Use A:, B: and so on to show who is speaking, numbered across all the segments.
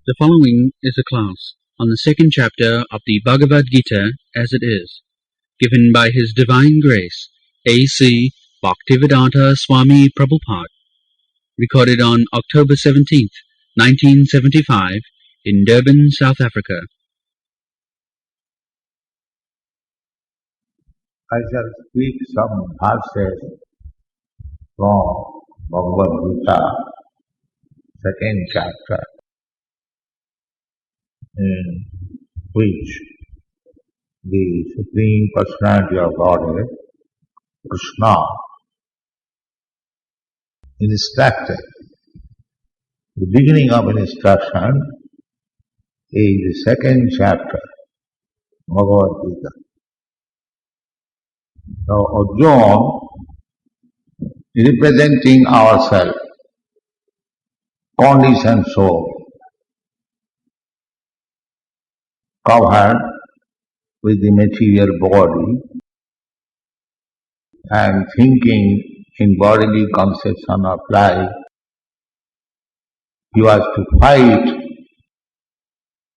A: The following is a class on the second chapter of the Bhagavad Gita as it is, given by His Divine Grace, A.C. Bhaktivedanta Swami Prabhupada, recorded on October 17th, 1975, in Durban, South Africa.
B: I shall speak some verses from Bhagavad Gita, second chapter, in which the Supreme Personality of Godhead, Krishna, instructed. The beginning of instruction is the second chapter, Bhagavad Gita. So Arjuna, representing ourselves, conditioned soul, covered with the material body and thinking in bodily conception of life, he was to fight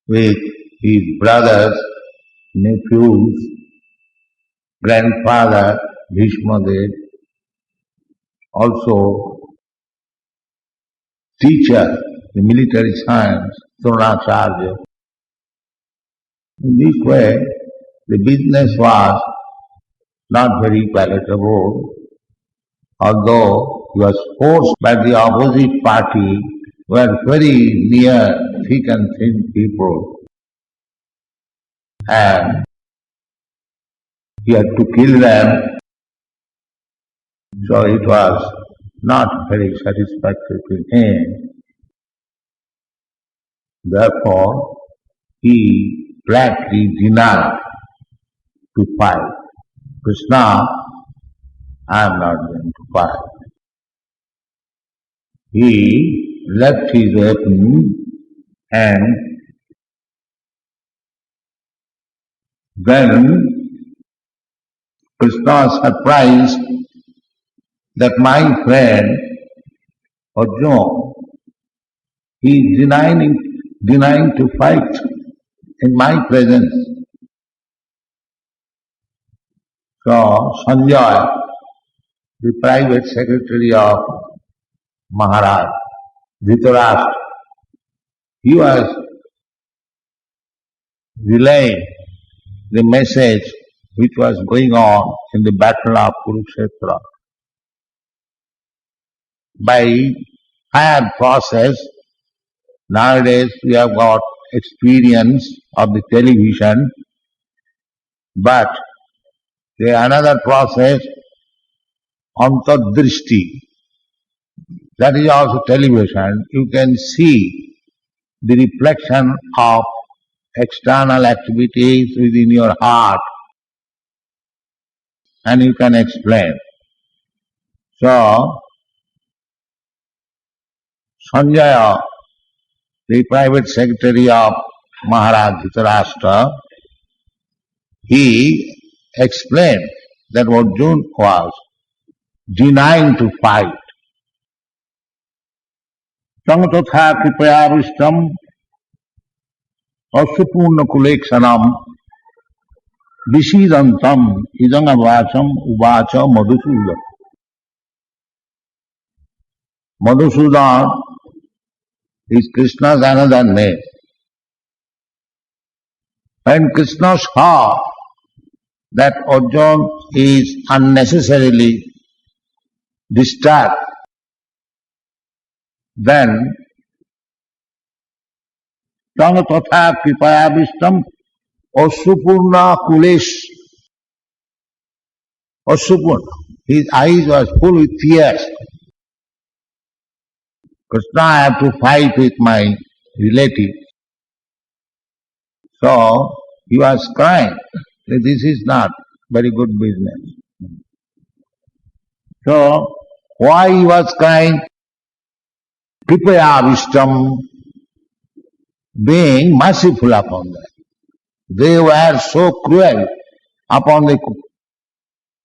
B: with his brothers, nephews, grandfather, Bhishmadev, also teacher, the military science, Dronacharya. In this way, the business was not very palatable, although he was forced by the opposite party, who were very near, thick and thin people, and he had to kill them, so it was not very satisfactory to him. Therefore, he flatly denied to fight. Krishna, I am not going to fight. He left his weapon and then Krishna was surprised that my friend Arjuna, he is denying to fight in my presence. So Sanjaya, the private secretary of Maharaj, Dhritarashtra, he was relaying the message which was going on in the battle of Kurukshetra. By higher process, nowadays we have got experience of the television, but another process, Antardrishti, that is also television. You can see the reflection of external activities within your heart, and you can explain. So, Sanjaya, the private secretary of Maharaj Dhritarashtra, he explained that Arjuna was denying to fight. Tangatotha kripayavishtam asupurna kuleksanam visidantam idangavacham uvacha Madhusudan. Madhusudan is Krishna's another name. When Krishna saw that Arjuna is unnecessarily disturbed, then Tangatotha kripayavishtam asupurna kulesh. Asupurna, his eyes was full with tears. Krishna, I have to fight with my relative. So he was crying that this is not very good business. So why he was crying? Kripayavishtam, being merciful upon them. They were so cruel upon the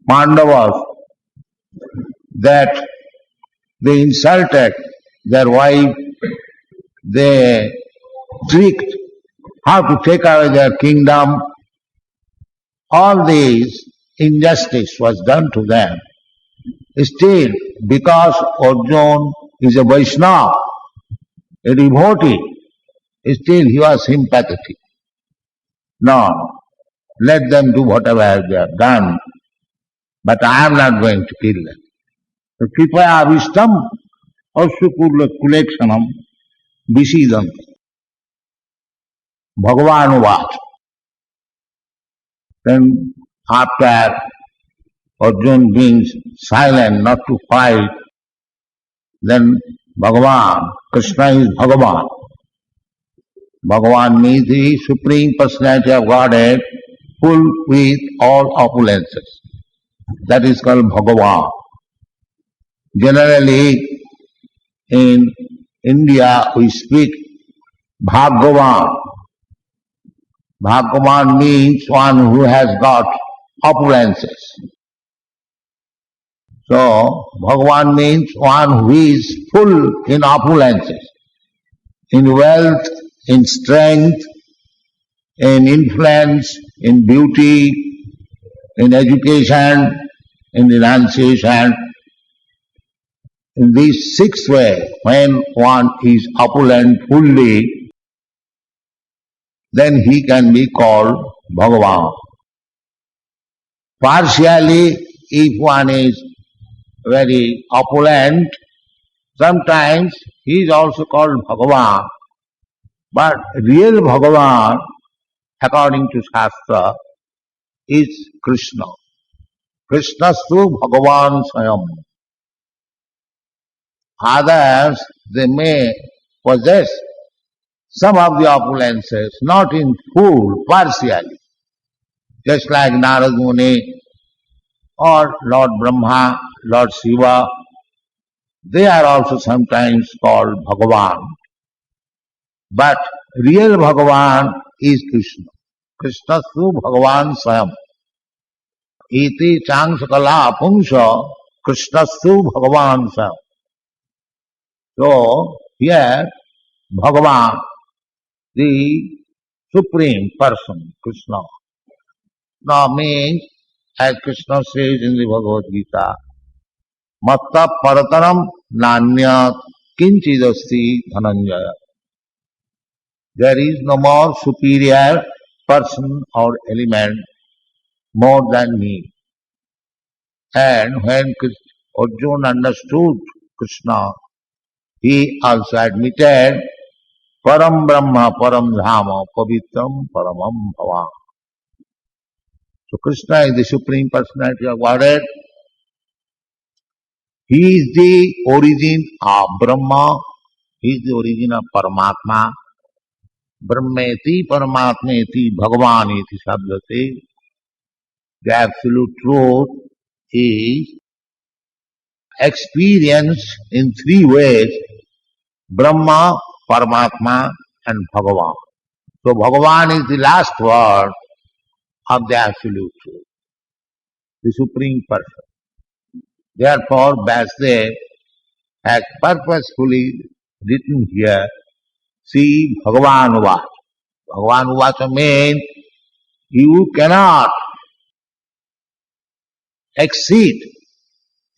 B: Pandavas that they insulted their wife, they tricked, how to take away their kingdom. All this injustice was done to them. Still, because Arjuna is a Vaishnava, a devotee, still he was sympathetic. No, let them do whatever they have done, but I am not going to kill them. So, Kripaya Avishtam Asukula Kulekshanam Visidam Bhagavan. Then after Arjuna being silent not to fight, then Bhagavan, Krishna is Bhagavan. Bhagavan means the Supreme Personality of Godhead, full with all opulences. That is called Bhagavan. Generally, in India we speak Bhagavan. Bhagavan means one who has got opulences. So, Bhagavan means one who is full in opulences, in wealth, in strength, in influence, in beauty, in education, in renunciation. In these 6 ways, when one is opulent fully, then he can be called Bhagavan. Partially, if one is very opulent, sometimes he is also called Bhagavan. But real Bhagavan, according to Shastra, is Krishna. Krishnastu Bhagavan Swayam. Others, they may possess some of the opulences, not in full, partially. Just like Narad Muni or Lord Brahma, Lord Shiva, they are also sometimes called Bhagavan. But real Bhagavan is Krishna. Krishnastu Bhagavan Swayam. Iti changsakala pungsha Krishnastu Bhagavan Swayam. So, here, Bhagavan, the Supreme Person, Krishna. Now means, as Krishna says in the Bhagavad Gita, Matta Paratanam Nanyat Kinchidasti Dhananjaya. There is no more superior person or element more than me. And when Arjuna understood Krishna, he also admitted Param Brahma, Param Dhama, Pavitram, Paramam Bhava. So Krishna is the Supreme Personality of Godhead. He is the origin of Brahma. He is the origin of Paramatma. Brahmeti Paramatmeti Bhagavaneti Sabdate. The absolute truth is experienced in 3 ways: Brahma, Paramatma and Bhagavan. So Bhagavan is the last word of the absolute truth, the Supreme Person. Therefore, Vasudev has purposefully written here, see Bhagavan Uvacha. Bhagavan Uvacha means you cannot exceed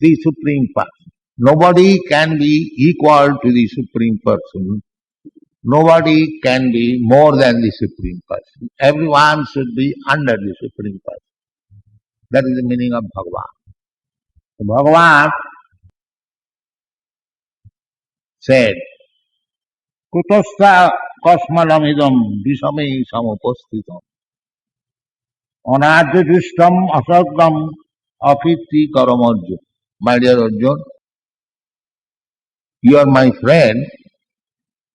B: the Supreme Person. Nobody can be equal to the Supreme Person. Nobody can be more than the Supreme Person. Everyone should be under the Supreme Person. That is the meaning of Bhagavan. So Bhagavan said, Kutastha kasmalamidam visame samupastitam anadjustam asagam afitti karamajya. My dear Arjuna, you are my friend,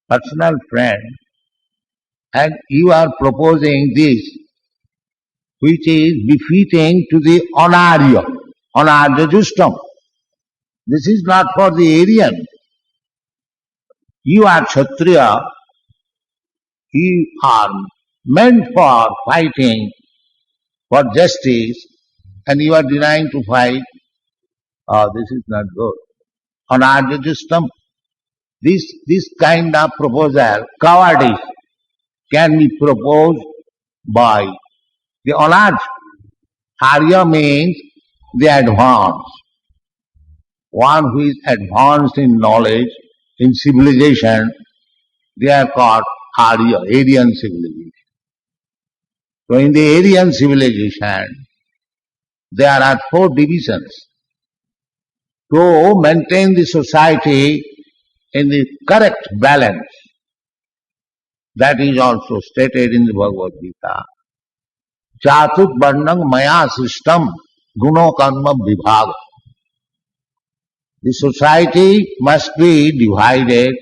B: personal friend, and you are proposing this, which is befitting to the anarya, anarjustam. This is not for the Aryan. You are Kshatriya, you are meant for fighting for justice, and you are denying to fight. Oh, this is not good. Anarjustam, this kind of proposal, cowardice, can be proposed by the Anarya. Arya means the advanced. One who is advanced in knowledge, in civilization, they are called Arya, Aryan civilization. So in the Aryan civilization, there are 4 divisions. To maintain the society in the correct balance, that is also stated in the Bhagavad Gita. Chatut Varnang Maya Sistam Guno Karma Vibhaga. The society must be divided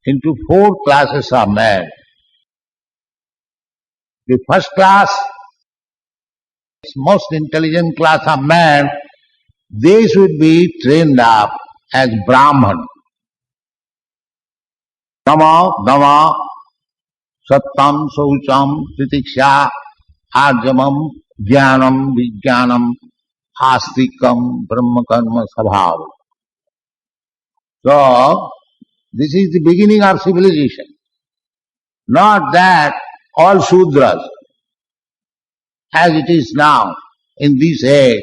B: into 4 classes of men. The first class, most intelligent class of men, they should be trained up as Brahman. Dhamma, Dhamma, Sattam, Saucham, Titiksha, Arjamam, Jnanam, Vijnanam, Astikam, Brahma Karma, Sabhava. So, this is the beginning of civilization. Not that all Shudras, as it is now, in this age,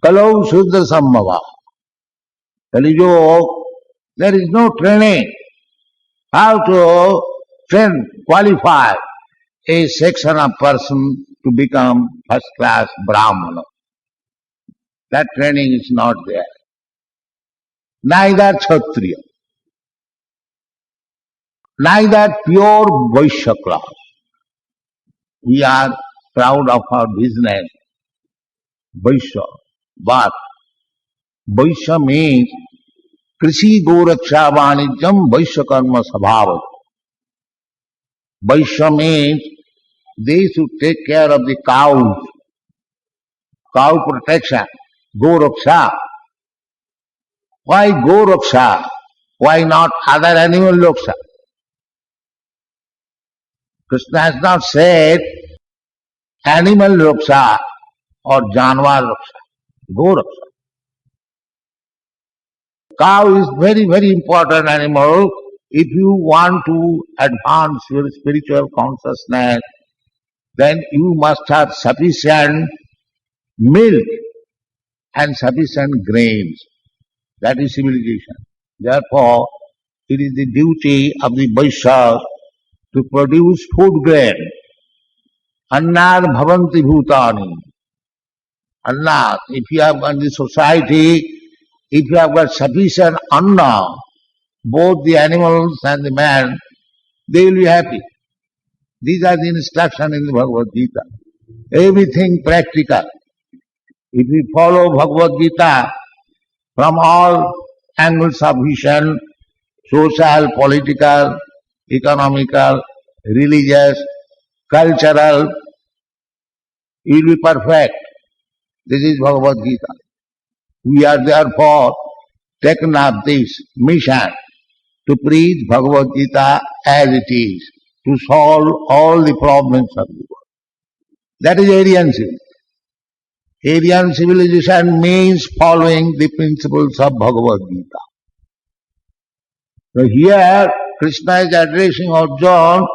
B: Kalau Shudra Sambhava. Kali-yuga, there is no training. How to qualify a section of person to become first class Brahmana. That training is not there. Neither Kshatriya, neither pure Vaishya class. We are proud of our business, Vaishya. But Vaishya means Krishi Goraksha Vanijam Vaishya Karma Sabhava. Vaishya means they should take care of the cows, cow protection, Goraksha. Why Goraksha? Why not other animal Loksha? Krishna has not said animal Loksha or Janwar Loksha, Goraksha. Cow is very, very important animal. If you want to advance your spiritual consciousness, then you must have sufficient milk and sufficient grains. That is civilization. Therefore, it is the duty of the Vaishyas to produce food grain. Annad bhavanti bhutani. Annad, if you have in the society, if you have got sufficient anna, both the animals and the man, they will be happy. These are the instructions in the Bhagavad Gita. Everything practical. If we follow Bhagavad Gita from all angles of vision, social, political, economical, religious, cultural, it will be perfect. This is Bhagavad Gita. We are therefore taken up this mission to preach Bhagavad Gita as it is, to solve all the problems of the world. That is Aryan civilization. Aryan civilization means following the principles of Bhagavad Gita. So here Krishna is addressing Arjuna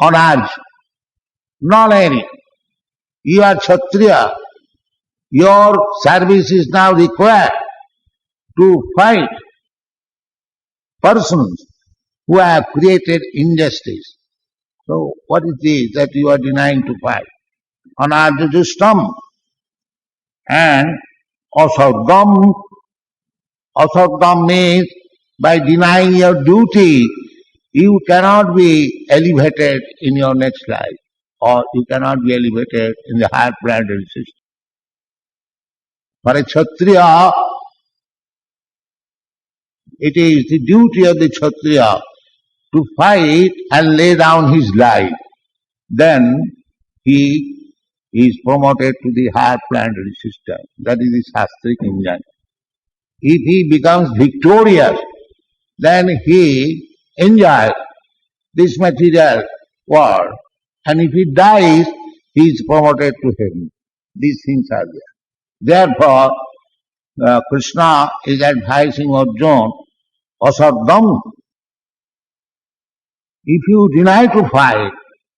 B: on Arjuna, non-Aryan. You are Kshatriya. Your service is now required to fight persons who have created injustice. So what is this that you are denying to fight? Anarjajustam and asardam. Asardam means by denying your duty, you cannot be elevated in your next life, or you cannot be elevated in the higher planetary system. For a Kshatriya, it is the duty of the Kshatriya to fight and lay down his life. Then he is promoted to the higher planetary system. That is the Shastric engine. If he becomes victorious, then he enjoys this material world. And if he dies, he is promoted to heaven. These things are there. Therefore, Krishna is advising Arjuna, asardam. If you deny to fight,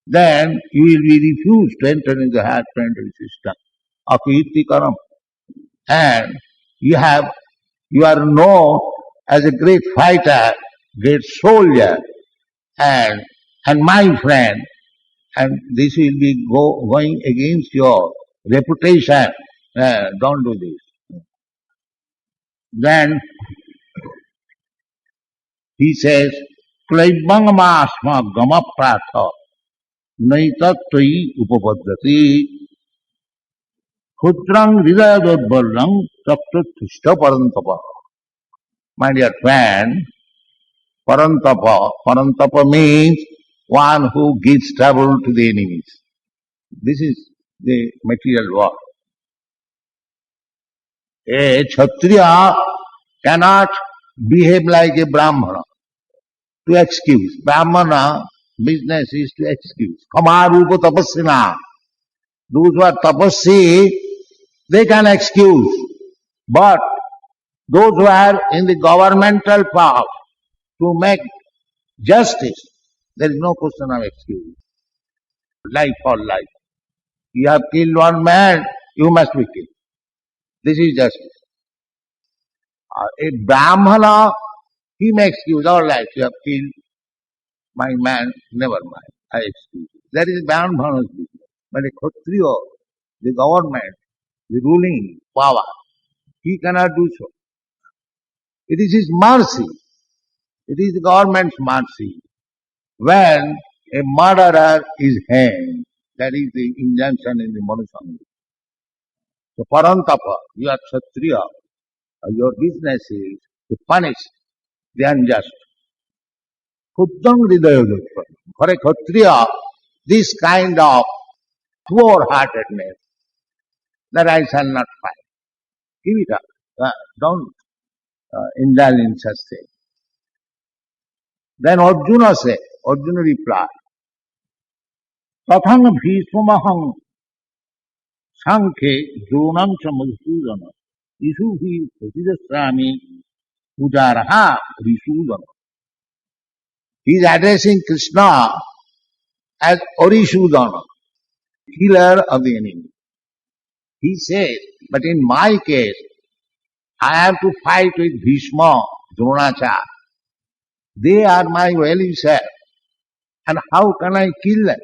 B: then you will be refused to enter into the higher planetary system of Kirtikaram. And you are known as a great fighter, great soldier, and my friend, and this will be going against your reputation. Don't do this. Then he says, Klaibangamasma gama pratha naitattvayi upapaddhati khudrang hridayadodvarlang taptathishta parantapa. My dear friend, parantapa means one who gives trouble to the enemies. This is the material word. A Kshatriya cannot behave like a Brahmana to excuse. Brahmana business is to excuse. Kamarupa tapassina. Those who are tapassi, they can excuse. But those who are in the governmental power to make justice, there is no question of excuse. Life for life. You have killed one man, you must be killed. This is justice. A Brahmana, he makes excuse. All right, you have killed my man, never mind, I excuse you. That is Brahmana's business. But a Kshatriya, the government, the ruling power, he cannot do so. It is his mercy. It is the government's mercy. When a murderer is hanged, that is the injunction in the Manusanga. So Parantapa, you are Kshatriya, your business is to punish the unjust. Khuddam hridayadotva. For a Kshatriya, this kind of poor-heartedness, that I shall not fight. Give it up. Don't indulge in such things. Then Arjuna replied, Tathang bhishmamaham sankhe dronam cha madhusudana isubhi prasidasrami pujaraha risudana. He is addressing Krishna as Arisudana, killer of the enemy. He says, but in my case, I have to fight with Bhishma, Dronacharya. They are my well-wishers. And how can I kill them?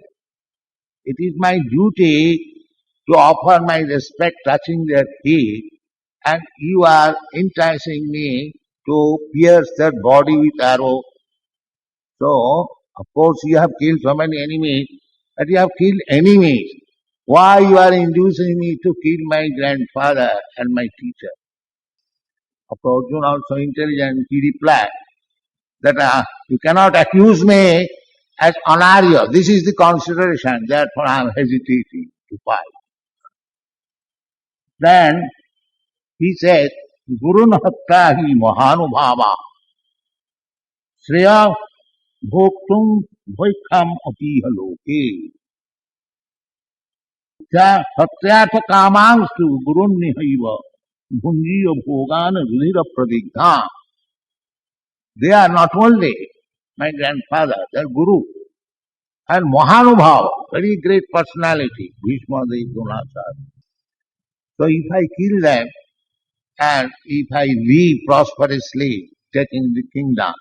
B: It is my duty to offer my respect touching their feet, and you are enticing me to pierce their body with arrow. So, of course, you have killed so many enemies, but you have killed enemies. Why you are inducing me to kill my grandfather and my teacher? Of course, Arjuna also intelligent, he replied that you cannot accuse me as anarya. This is the consideration, therefore I am hesitating to fight. Then he says, Gurun hatta hi mahanubhava Shreya bhoktum bhaikham apiha loke cha satyartha kamangstu gurun nihaiva bhunjiya bhogana rudhira pradigdha. They are not only my grandfather, they are Guru. And Mahanubhava, very great personality, Bhishma the Dronacharya. So if I kill them, and if I live prosperously, taking the kingdom,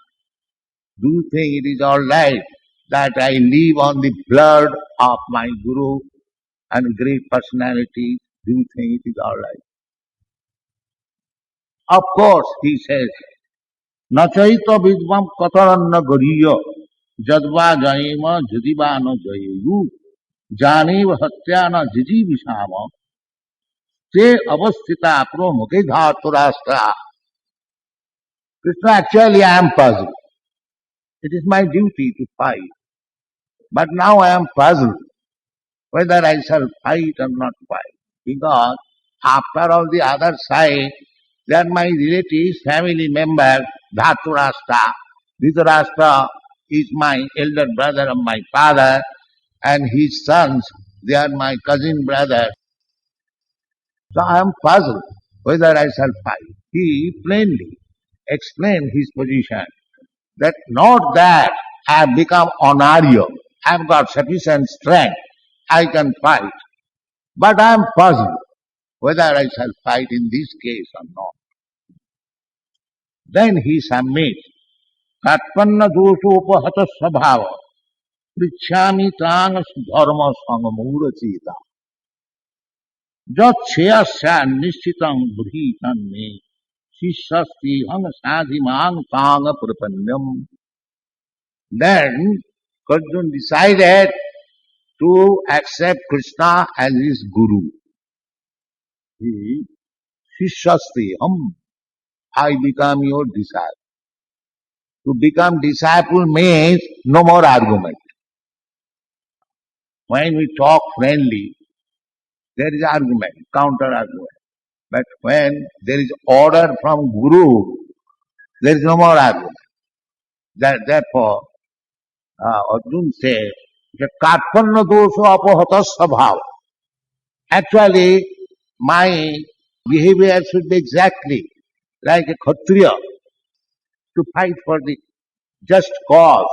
B: do you think it is all right that I live on the blood of my Guru and great personality? Do you think it is all right? Of course, he says, Nachaita vidvam kataranna gariya jadva jayema jadiva jayeyu janev hatyana jijivishama te avasthita promukhe dhaturashtra. Krishna, actually I am puzzled. It is my duty to fight. But now I am puzzled whether I shall fight or not fight. Because after all the other side, they are my relatives, family members, Dhaturashtra. Dhritarashtra is my elder brother of my father, and his sons, they are my cousin brothers. So I am puzzled whether I shall fight. He plainly explained his position, that not that I have become anarya, I've got sufficient strength, I can fight. But I am puzzled whether I shall fight in this case or not. Then he submits, Katpanna doshopahata sabhava, prichami tang dharma sangamurachita, jatshayasya nishchitang bhritan me, shishasti hang sadhimang tanga prapanyam. Then Arjuna decided to accept Krishna as his guru. He, Shishasti, I become your disciple. To become disciple means no more argument. When we talk friendly, there is argument, counter argument. But when there is order from Guru, there is no more argument. Therefore, Arjuna says, Karpanna dosha apahata sabhava. Actually, my behavior should be exactly like a Kshatriya to fight for the just cause.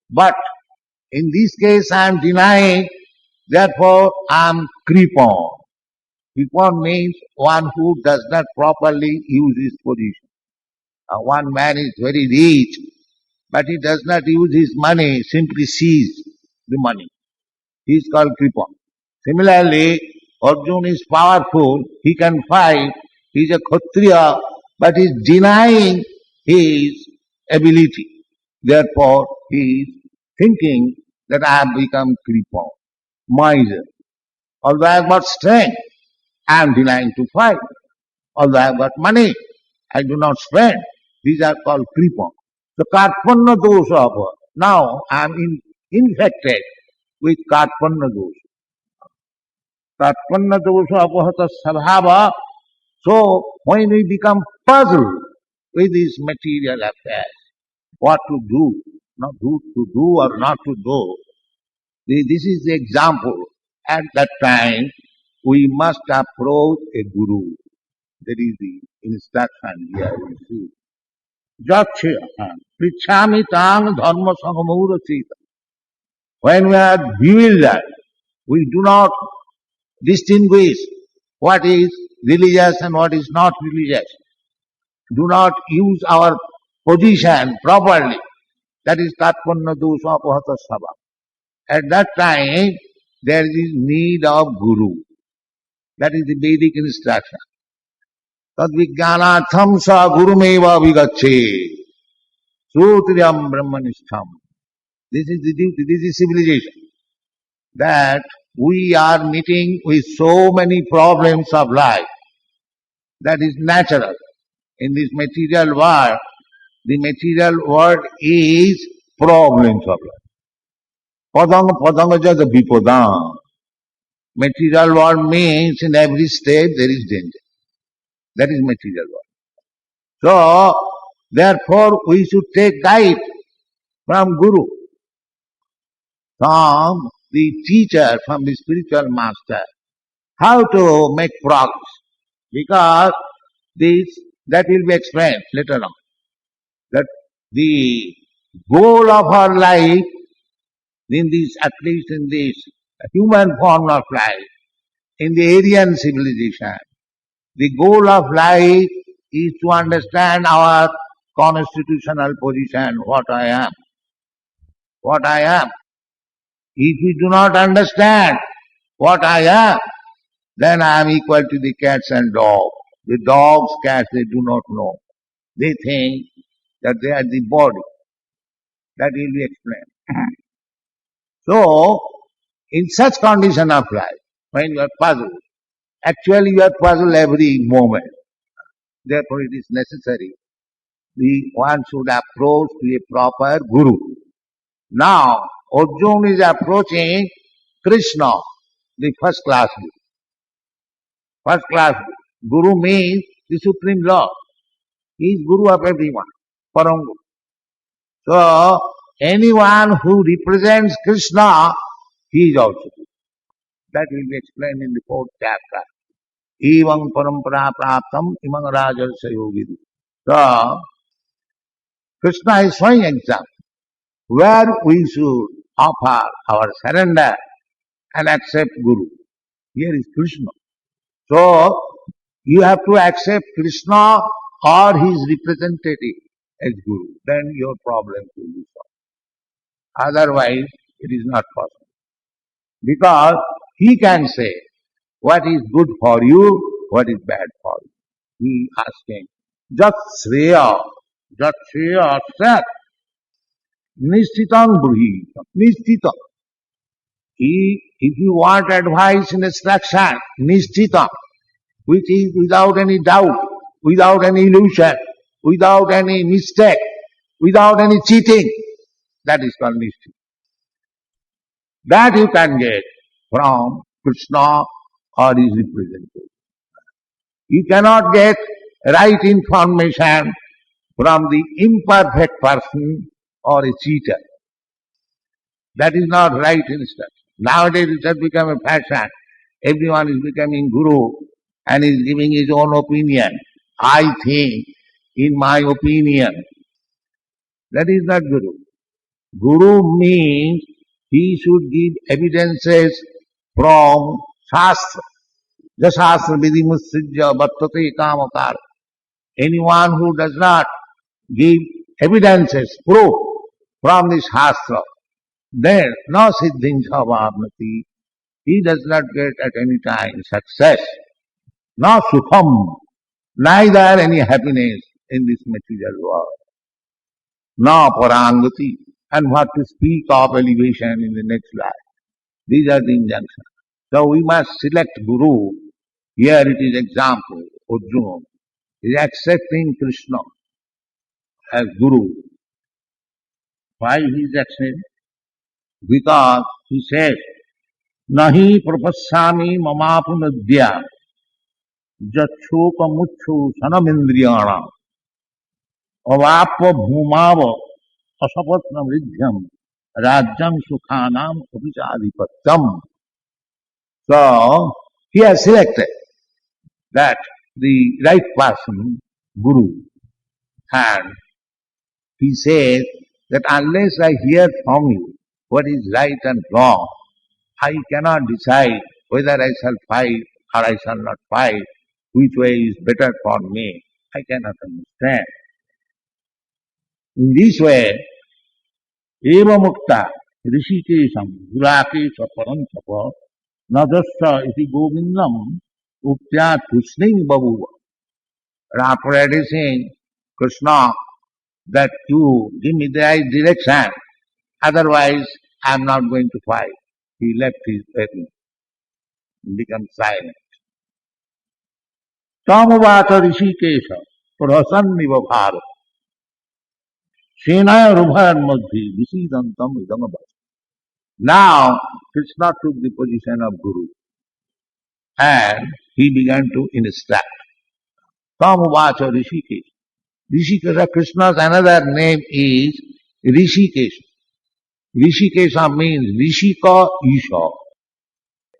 B: But in this case I am denying, therefore I am Kripan. Kripan means one who does not properly use his position. One man is very rich, but he does not use his money, simply seize the money. He is called Kripan. Similarly, Arjuna is powerful, he can fight, he is a Kshatriya, but he is denying his ability. Therefore, he is thinking that I have become Kripa, miser. Although I have got strength, I am denying to fight. Although I have got money, I do not spend. These are called Kripa. The Karpanna dosha. Now I am infected with Karpanna dosha. Karpanna dosha apahata sabhava. So when we become puzzled with these material affairs, what to do, not to do or not to do, this is the example. At that time, we must approach a guru. That is the instruction here we see. Jatshya, prichami tang dharma sangamura chita. When we are bewildered, we do not distinguish what is religious and what is not religious. Do not use our position properly. That is Tatpanna dosha apahata sabha. At that time, there is need of Guru. That is the Vedic instruction. Tad vijnanatham sa gurumeva vigache. Sutriyam brahmanishtham. This is the duty, this is civilization. That we are meeting with so many problems of life. That is natural. In this material world, the material world is problems of life. Padanga padanga jada vipadam. Material world means in every step there is danger. That is material world. So, therefore we should take guide from Guru, from the teacher, from the spiritual master, how to make progress. Because that will be explained later on. That the goal of our life, in this, at least in this human form of life, in the Aryan civilization, the goal of life is to understand our constitutional position, what I am. What I am. If we do not understand what I am, then I am equal to the cats and dogs. The dogs, cats, they do not know. They think that they are the body. That will be explained. So, in such condition of life, when you are puzzled, actually you are puzzled every moment. Therefore it is necessary one should approach to a proper Guru. Now, Arjuna is approaching Krishna, the first class Guru. First class Guru means the Supreme Lord. He is Guru of everyone, Param Guru. So, anyone who represents Krishna, he is also Guru. That will be explained in the 4th chapter. Evam parampara praptam imang rajarsayo vidu. So, Krishna is showing example where we should offer our surrender and accept Guru. Here is Krishna. So, you have to accept Krishna or his representative as Guru. Then your problem will be solved. Otherwise, it is not possible. Because he can say what is good for you, what is bad for you. He asking, Jat Shreya Sat, Nishtitam Bruhitam, Nishtitam. If you want advice and instruction, Nishtitam, which is without any doubt, without any illusion, without any mistake, without any cheating, that is called Nishtitam. That you can get from Krishna or his representative. You cannot get right information from the imperfect person or a cheater. That is not right instruction. Nowadays it has become a fashion. Everyone is becoming guru and is giving his own opinion. I think, in my opinion. That is not guru. Guru means he should give evidences from Shastra. Jasastra vidimusrijya bhattate kamakar. Anyone who does not give evidences, proof from the Shastra, then no siddhim bhavnati. He does not get at any time success, no sukham, neither any happiness in this material world, no parangati, and what to speak of elevation in the next life. These are the injunctions. So we must select Guru. Here it is example, Arjuna is accepting Krishna as Guru. Why he is accepting? Because he says, Nahi prapassami mamapunadya jachoka mucho sanamindriyana avapva bhumava asapatna vridhyam rajyam sukhanam apichadipattam. So, he has selected that the right person, Guru, and he says that unless I hear from you what is right and wrong, I cannot decide whether I shall fight or I shall not fight, which way is better for me. I cannot understand. In this way, eva mukta rishikesham durakesha parantapa nadasya iti govindam uptya tusning babuva. After addressing Krishna that you give me the right direction, otherwise I am not going to fight. He left his weapon and became silent. Tamuvata Rishikesha Prasanniva Bharat Senaya Rubhayan Madhi Visidantam Idamabhat. Now Krishna took the position of Guru and he began to instruct. Tamuvata Rishikesha. Rishikesha, Krishna's another name is Rishikesha. Rishikesha means Rishika Isha.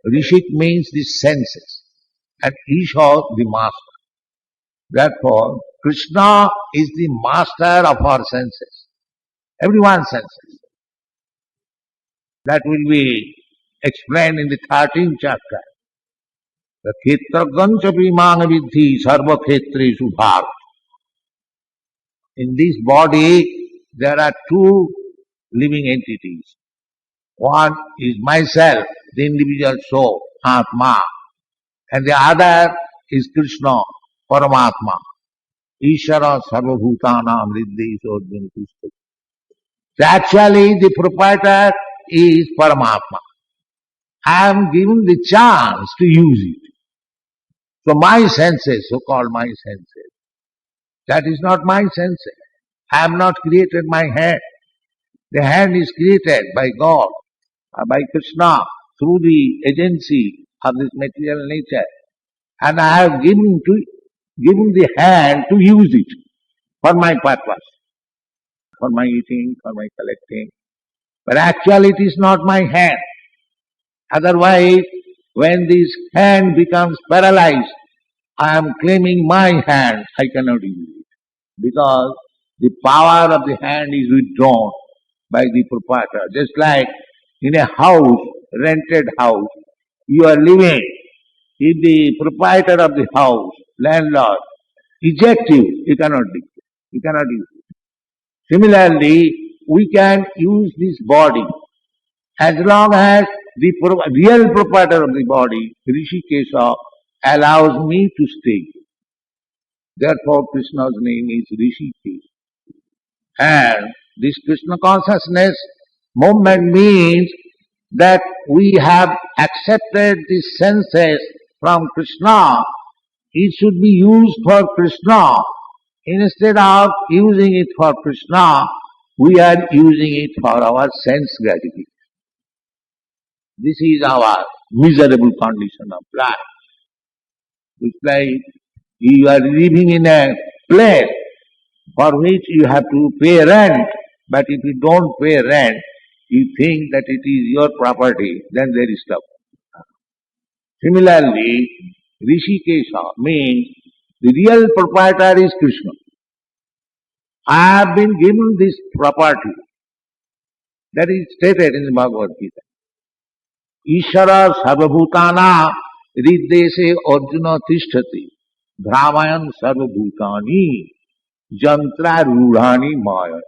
B: Rishik means the senses and Isha the master. Therefore, Krishna is the master of our senses. Everyone's senses. That will be explained in the 13th chapter. The Khetragancha Vimana Vidhi Sarva Khetresu Bharat. In this body, there are two living entities. One is myself, the individual soul, Atma, and the other is Krishna, Paramatma. Ishara Sarvabhutanam Riddhi Sodhvini Krishna. So actually, the proprietor is Paramatma. I am given the chance to use it. So my senses, so-called my senses, that is not my senses. I have not created my hand. The hand is created by God, by Krishna, through the agency of this material nature. And I have given the hand to use it for my purpose, for my eating, for my collecting. But actually it is not my hand. Otherwise, when this hand becomes paralyzed, I am claiming my hand, I cannot use it. Because the power of the hand is withdrawn by the proprietor. Just like in a house, rented house, you are living. If the proprietor of the house, landlord, eject you, you cannot live. You cannot use it. Similarly, we can use this body as long as the real proprietor of the body, Rishikesha, allows me to stay. Therefore, Krishna's name is Rishikesh. And this Krishna consciousness movement means that we have accepted the senses from Krishna. It should be used for Krishna. Instead of using it for Krishna, we are using it for our sense gratification. This is our miserable condition of life. It's like you are living in a place for which you have to pay rent, but if you don't pay rent, you think that it is your property, then there is trouble. Similarly, Rishikesha means the real proprietor is Krishna. I have been given this property. That is stated in the Bhagavad Gita. Ishara sarvabhutana riddese arjuna tishtati bhramayan sarvabhutani jantra rudhani maya.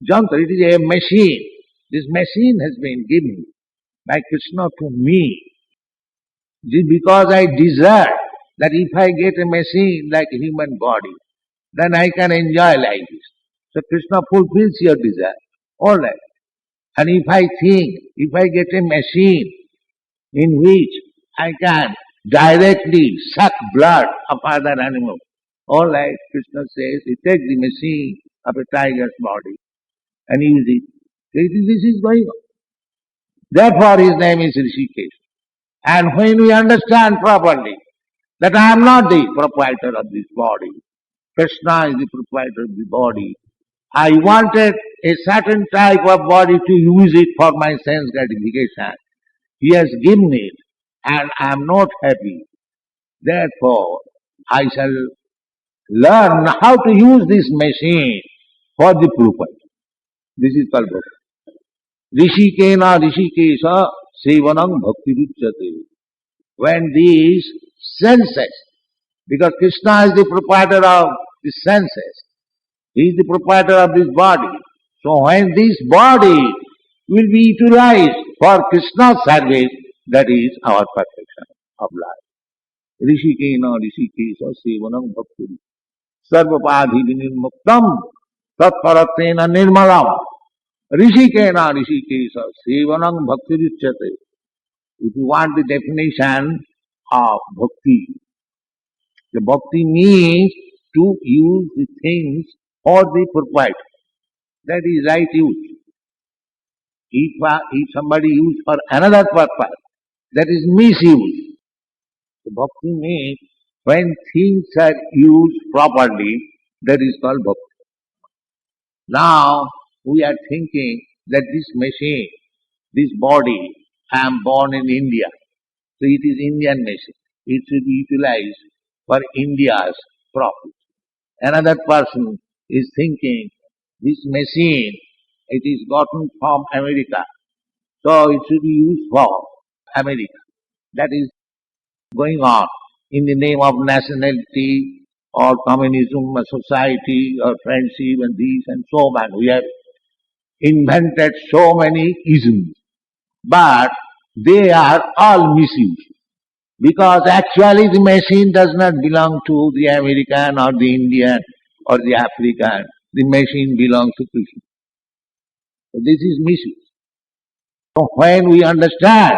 B: Jantra, it is a machine. This machine has been given by Krishna to me. Just because I desire that if I get a machine like a human body, then I can enjoy like this. So Krishna fulfills your desire. All right. And if I think, if I get a machine in which I can directly suck blood of other animals, all right, Krishna says, you take the machine of a tiger's body and use it. This is going on. Therefore his name is Rishikesh. And when we understand properly that I am not the proprietor of this body, Krishna is the proprietor of the body, I wanted a certain type of body to use it for my sense gratification. He has given it and I am not happy. Therefore, I shall learn how to use this machine for the purpose. This is called bhakti. Rishikena Rishikesha Sevanam Bhakti Ruchyate. When these senses, because Krishna is the proprietor of the senses, he is the proprietor of this body. So when this body will be utilized for Krishna's service, that is our perfection of life. Rishikena Rishikesha Sevanam Bhakti Sarvapadhi Vinirmuktam Tatparatena Nirmalam. Rishikena Rishikesha Sevanam Bhakti Ruchyate. If you want the definition of bhakti, the bhakti means to use the things for the purpose. That is right use. If somebody uses for another purpose, that is misuse. The bhakti means when things are used properly, that is called bhakti. Now we are thinking that this machine, this body, I am born in India, so it is Indian machine. It should be utilized for India's profit. Another person is thinking, this machine, it is gotten from America, so it should be used for America. That is going on in the name of nationality or communism or society or friendship and this and so on. We have invented so many isms, but they are all misused. Because actually the machine does not belong to the American or the Indian or the African. The machine belongs to Krishna. So this is misuse. So when we understand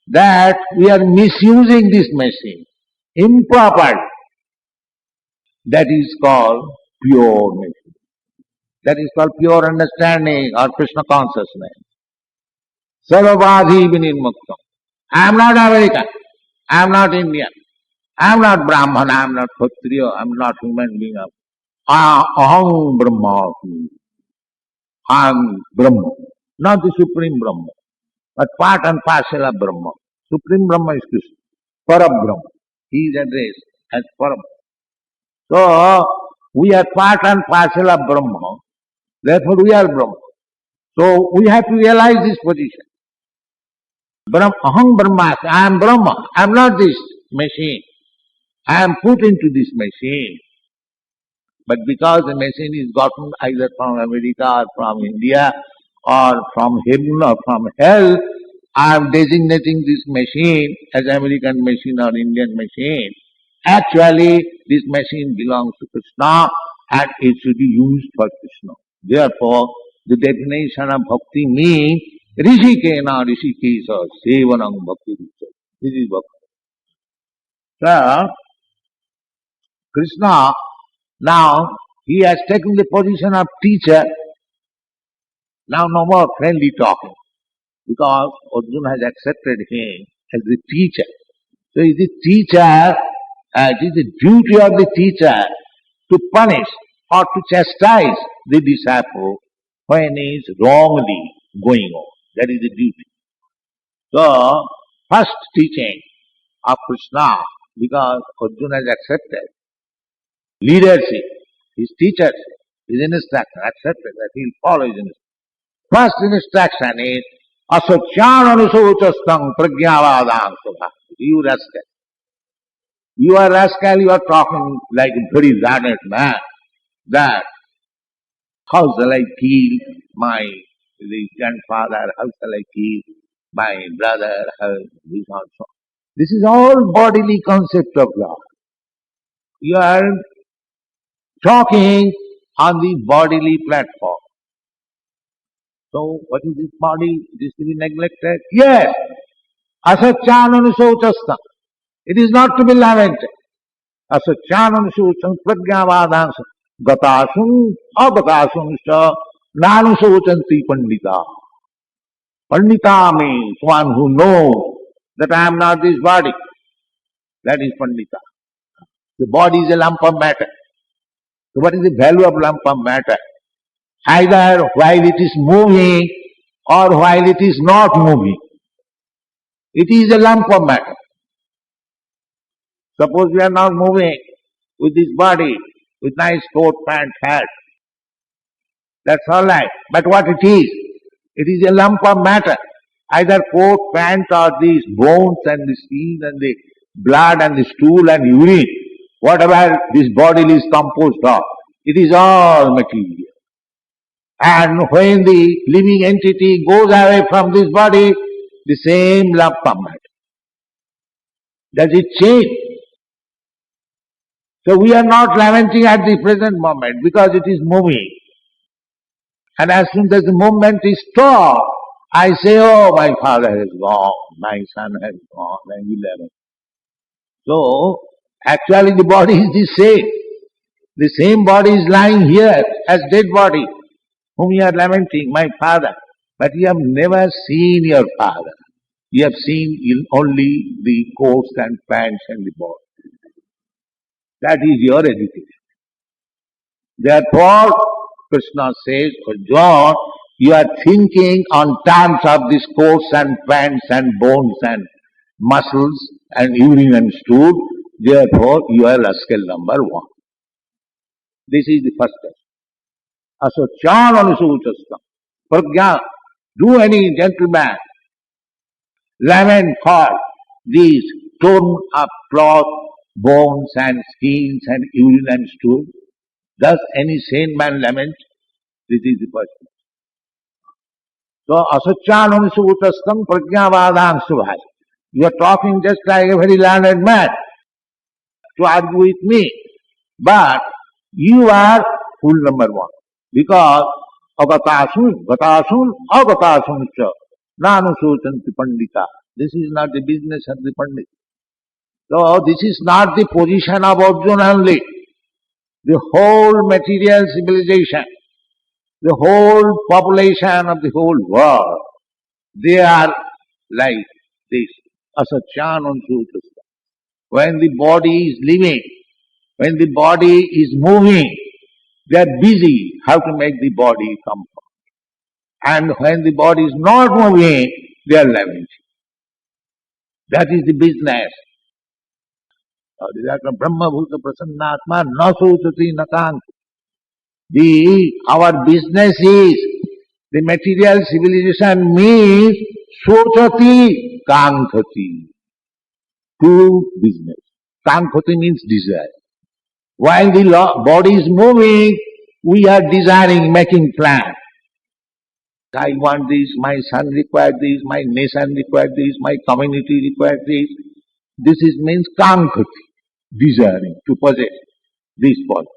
B: that we are misusing this machine improperly, that is called pure machine. That is called pure understanding or Krishna consciousness. Sarvabadhi vinirmuktam. I am not American. I am not Indian. I am not Brahman. I am not Kshatriya. I am not human being. Aham Brahmasmi. I am Brahma. Not the Supreme Brahma, but part and parcel of Brahma. Supreme Brahma is Krishna. Parabrahma. He is addressed as Parabrahma. So, we are part and parcel of Brahma. Therefore, we are Brahma. So we have to realize this position. Aham Brahmasmi, I am Brahma, I am not this machine. I am put into this machine. But because the machine is gotten either from America or from India or from heaven or from hell, I am designating this machine as American machine or Indian machine. Actually, this machine belongs to Krishna and it should be used for Krishna. Therefore, the definition of bhakti means Rishikena Rishikesa Sevanam Bhakti. This is bhakti. So, Krishna now he has taken the position of teacher. Now no more friendly talking because Arjuna has accepted him as the teacher. So it is the teacher, it is the duty of the teacher to punish or to chastise the disciple when he is wrongly going on. That is the duty. So, first teaching of Krishna, because Arjuna has accepted leadership, his teachers, his instruction, accepted that he will follow his instruction. First instruction is Asachyananusochastang pragyavadam subha. You rascal. You are rascal, you are talking like a very learned man. That how shall I kill my grandfather, how shall I kill my brother, how this also. This is all bodily concept of law. You are talking on the bodily platform. So what is this body? It is to be neglected? Yes. Asachyananusochastang. It is not to be lamented. Asachyananusochastang pragyavadam gatasum agatasum sa nanusochanti pandita. Pandita means one who knows that I am not this body. That is pandita. The body is a lump of matter. So what is the value of lump of matter? Either while it is moving or while it is not moving. It is a lump of matter. Suppose we are not moving with this body, with nice coat, pant, hat. That's all right. But what it is a lump of matter. Either coat, pant, or these bones and the skin and the blood and the stool and urine. Whatever this body is composed of, it is all material. And when the living entity goes away from this body, the same lump of matter. Does it change? So we are not lamenting at the present moment because it is moving. And as soon as the movement is stopped, I say, oh, my father has gone, my son has gone, I will never. So, actually the body is the same. The same body is lying here as dead body, whom you are lamenting, my father. But you have never seen your father. You have seen only the coats and pants and the body. That is your education. Therefore, Krishna says, John, you are thinking on terms of these coats and pants and bones and muscles and urine and stool. Therefore, you are rascal number one. This is the first step. Asachyananusochastang. Pragya, do any gentleman lament for these torn up cloth, bones and skins and urine and stool? Does any sane man lament? This is the first step. So, asachyananusochastang pragyavadam subhai. You are talking just like a very learned man to argue with me. But you are fool number one. Because agatasun, agatasun cha, nanusochanti pandita. This is not the business of the pandit. So this is not the position of Arjuna only. The whole material civilization, the whole population of the whole world, they are like this. Asachyananusochastang. When the body is living, when the body is moving, they are busy how to make the body comfort. And when the body is not moving, they are lamenting. That is the business. Brahma bhuta prasannatma na sochati nakanti. Our business is The material civilization means sochati kankhati. Two business. Kankhati means desire. While the body is moving, we are desiring, making plans. I want this, my son requires this, my nation requires this, my community requires this. This is means kankhati, desiring to possess this body.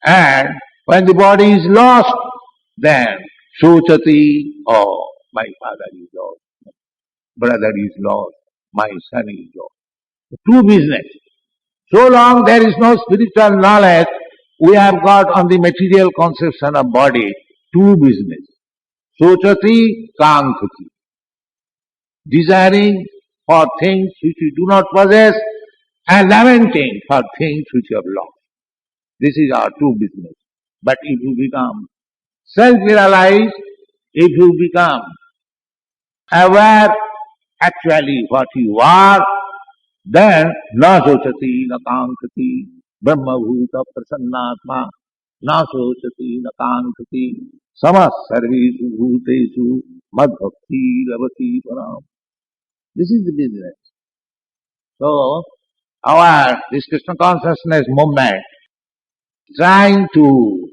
B: And when the body is lost, then sochati, oh, my father is lost, brother is lost, my son is lost. Two business. So long there is no spiritual knowledge, we have got on the material conception of body two business. Sochati kankhati. Desiring for things which we do not possess and lamenting for things which you have lost. This is our two business. But if you become self-realized, if you become aware actually what you are, then na sochati na kankhati brahma bhuta prasannatma na sochati na kankhati samas sarvesu bhutesu mad bhakti lavati param. This is the business. So, this Krishna consciousness movement trying to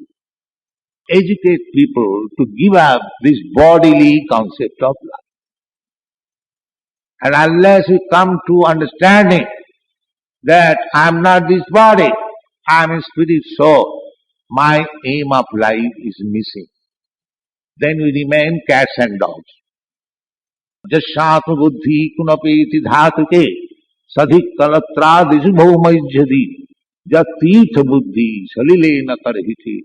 B: educate people to give up this bodily concept of life. And unless we come to understanding that I am not this body, I am a spirit soul, my aim of life is missing, then we remain cats and dogs. Jashatma buddhi kunapeti dhatuke sadhik kalatradisu bhaumaijyadi jatirtha buddhi salilena karhiti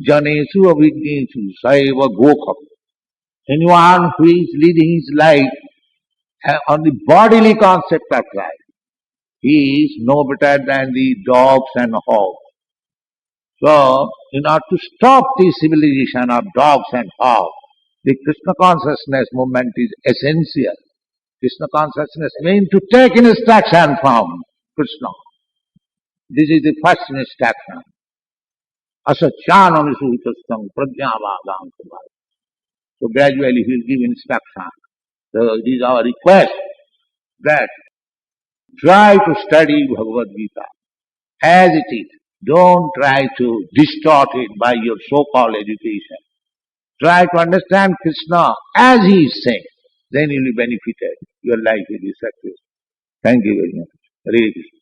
B: janesu avignesu saiva gokham. Anyone who is leading his life on the bodily concept of life, he is no better than the dogs and hogs. So, in order to stop the civilization of dogs and hogs, the Krishna consciousness movement is essential. Krishna consciousness means to take instruction from Krishna. This is the first instruction. Asachyānam sutastam prajñāvādāṁ samāya. So gradually he will give instruction. So it is our request that try to study Bhagavad Gita as it is. Don't try to distort it by your so-called education. Try to understand Krishna as he is saying. Then you will be benefited. Your life will be successful. Thank you very much. Hare Krishna.